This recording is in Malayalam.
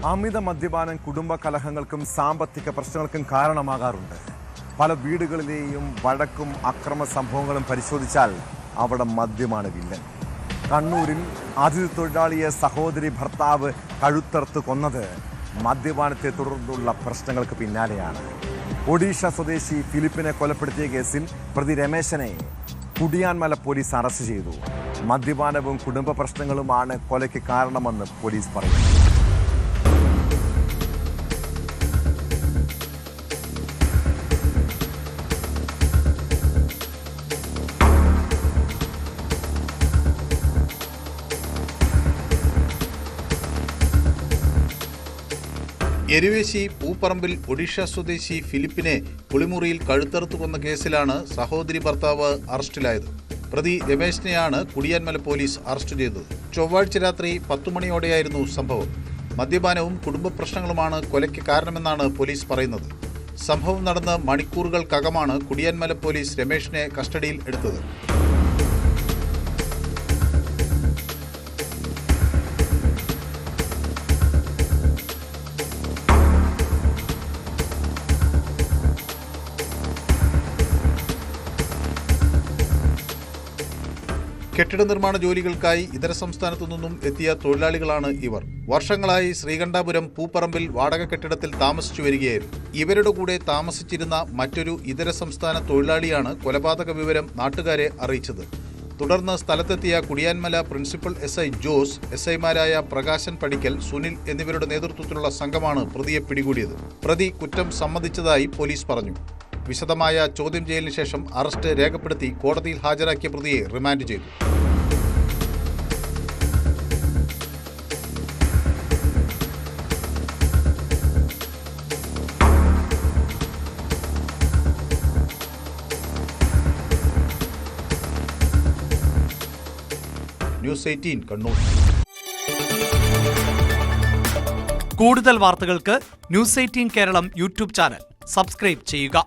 അമിത മദ്യപാനം കുടുംബ കലഹങ്ങൾക്കും സാമ്പത്തിക പ്രശ്നങ്ങൾക്കും കാരണമാകാറുണ്ട്. പല വീടുകളിലെയും വഴക്കും അക്രമ സംഭവങ്ങളും പരിശോധിച്ചാൽ അവിടെ മദ്യമാണ് വില്ലൻ. കണ്ണൂരിൽ അതിഥി തൊഴിലാളിയെ സഹോദരി ഭർത്താവ് കഴുത്തറുത്ത് കൊന്നത് മദ്യപാനത്തെ തുടർന്നുള്ള പ്രശ്നങ്ങൾക്ക് പിന്നാലെയാണ്. ഒഡീഷ സ്വദേശി ഫിലിപ്പിനെ കൊലപ്പെടുത്തിയ കേസിൽ പ്രതി രമേശനെ കുടിയാൻമല പോലീസ് അറസ്റ്റ് ചെയ്തു. മദ്യപാനവും കുടുംബ പ്രശ്നങ്ങളുമാണ് കൊലയ്ക്ക് കാരണമെന്ന് പോലീസ് പറയുന്നു. എരുവേശി പൂപ്പറമ്പിൽ ഒഡീഷ സ്വദേശി ഫിലിപ്പിനെ കുളിമുറിയിൽ കഴുത്തറുത്തു കൊന്ന കേസിലാണ് സഹോദരി ഭർത്താവ് അറസ്റ്റിലായത്. പ്രതി രമേശിനെയാണ് കുടിയാൻമല പോലീസ് അറസ്റ്റ് ചെയ്തത്. ചൊവ്വാഴ്ച രാത്രി 10 മണിയോടെയായിരുന്നു സംഭവം. മദ്യപാനവും കുടുംബ പ്രശ്നങ്ങളുമാണ് കൊലയ്ക്ക് കാരണമെന്നാണ് പോലീസ് പറയുന്നത്. സംഭവം നടന്ന് മണിക്കൂറുകൾക്കകമാണ് കുടിയാൻമല പോലീസ് രമേശിനെ കസ്റ്റഡിയിൽ എടുത്തത്. കെട്ടിട നിർമ്മാണ ജോലികൾക്കായി ഇതര സംസ്ഥാനത്തു നിന്നും എത്തിയ തൊഴിലാളികളാണ് ഇവർ. വർഷങ്ങളായി ശ്രീകണ്ഠാപുരം പൂപ്പറമ്പിൽ വാടക കെട്ടിടത്തിൽ താമസിച്ചു വരികയായിരുന്നു. ഇവരുടെ കൂടെ താമസിച്ചിരുന്ന മറ്റൊരു ഇതര സംസ്ഥാന തൊഴിലാളിയാണ് കൊലപാതക വിവരം നാട്ടുകാരെ അറിയിച്ചത്. തുടർന്ന് സ്ഥലത്തെത്തിയ കുടിയാൻമല പ്രിൻസിപ്പൽ SI ജോസ്, SIമാരായ പ്രകാശൻ പടിക്കൽ, സുനിൽ എന്നിവരുടെ നേതൃത്വത്തിലുള്ള സംഘമാണ് പ്രതിയെ പിടികൂടിയത്. പ്രതി കുറ്റം സമ്മതിച്ചതായി പോലീസ് പറഞ്ഞു. വിശദമായ ചോദ്യം ചെയ്യലിന് ശേഷം അറസ്റ്റ് രേഖപ്പെടുത്തി കോടതിയിൽ ഹാജരാക്കിയ പ്രതിയെ റിമാൻഡ് ചെയ്തു. ന്യൂസ് 18 കണ്ണൂർ. കൂടുതൽ വാർത്തകൾക്ക് news 18 Keralam YouTube channel subscribe ചെയ്യുക.